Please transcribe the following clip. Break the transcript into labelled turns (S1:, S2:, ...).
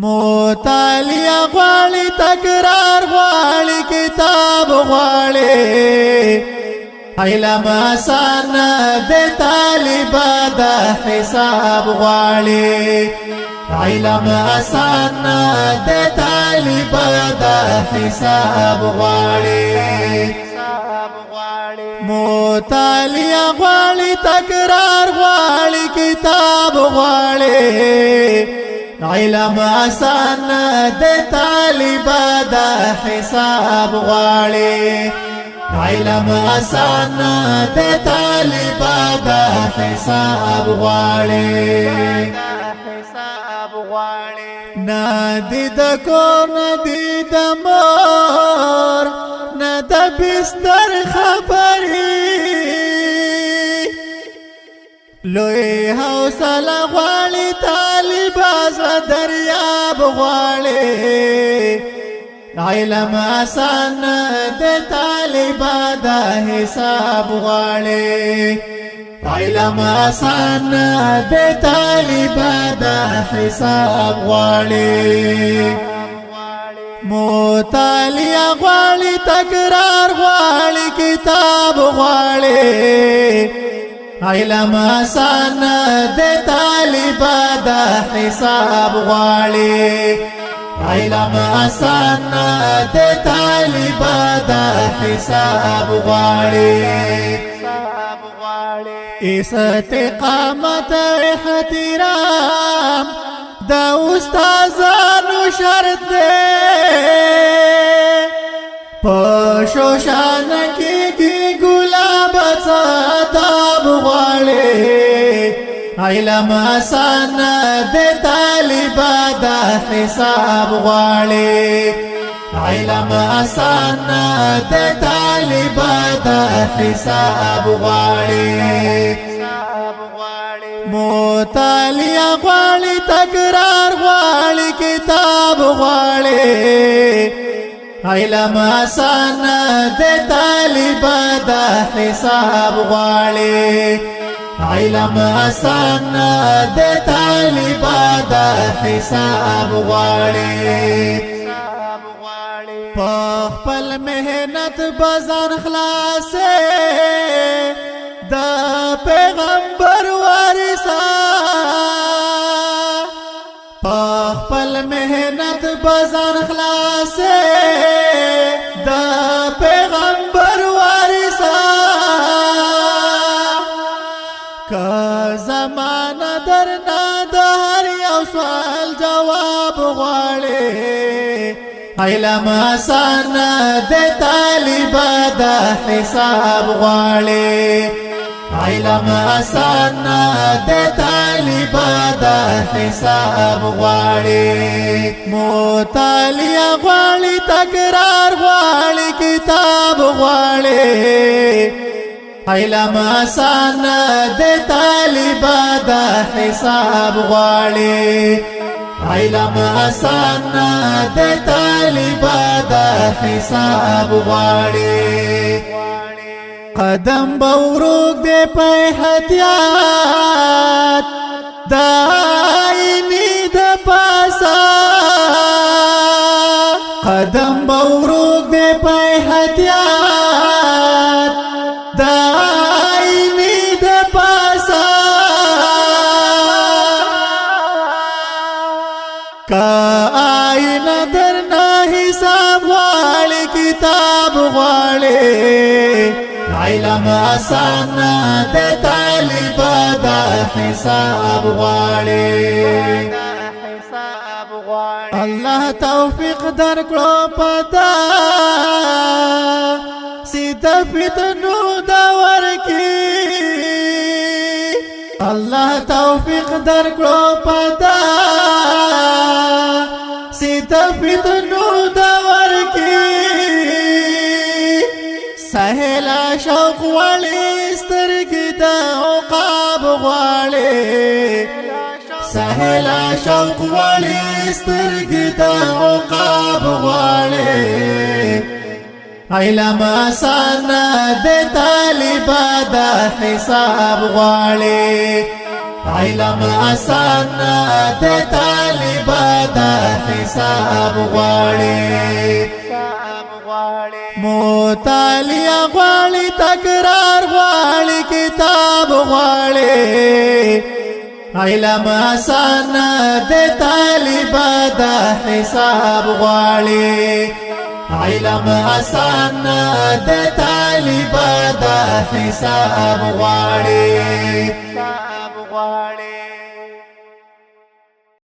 S1: مطالعه غواړي تکرار غواړي کتاب غواړي علم آسان د طالب د حساب غواړي علم آسان د طالب د حساب غواړي مطالعه غواړي تکرار غواړي کتاب غواړي علم آسان د طالب د حساب غواړي علم آسان د طالب د حساب غواړي ندی د کور ندی د مور نه د بستر خبرې لوی حوصله غواړي طالب از دریاب غواړي علم آسان د طالب د حساب غواړي علم آسان د طالب د حساب غواړي مطالعه غواړي تکرار غواړي کتاب غواړي علم آسان د طالب د حساب غواړي علم آسان د طالب د حساب غواړي استقامت احترام دا استادانو شرط دی پشوشان کی گلاب صداب غواړي علم آسان د طالب د حساب غواړي علم آسان د طالب د حساب غواړي مطالعه غواړي تکرار غواړي کتاب غواړي علم آسان د طالب د حساب غواړي علم آسان د طالب د حساب غواړي په خپل مهنت بازار خلاصه د پیغمبر وارثا په خپل مهنت بازار خلاصه د پیغمبر وارثا که زمانه درنه د هر یو سوال جواب غواړي علم آسان د طالب د حساب غواړي علم آسان د طالب د حساب غواړي مطالعه غواړي تکرار غواړي کتاب غواړي علم آسان د طالب د حساب غواړي علم آسان د طالب د حساب غواړي قدم بوروک دے پہ احتیاط دائنی د پاسا قدم بوروک دے پہ احتیاط دائنی د پاسا کا آئین درنا حساب غواړي کتاب غواړي علم آسان د طالب د حساب غواړي الله توفیق درکړو پتا سیده فتنو دور کی الله توفیق درکړو پتا سیده فتنو دور کی سهلا شوق غواړي سترګې د عقاب غواړي سهلا شوق غواړي سترګې د عقاب غواړي علم آسان د طالب د حساب غواړي علم آسان د طالب د حساب غواړي مطالعه غواړي تکرار غواړي کتاب غواړي علم آسان د طالب د حساب غواړي علم آسان د طالب د حساب غواړي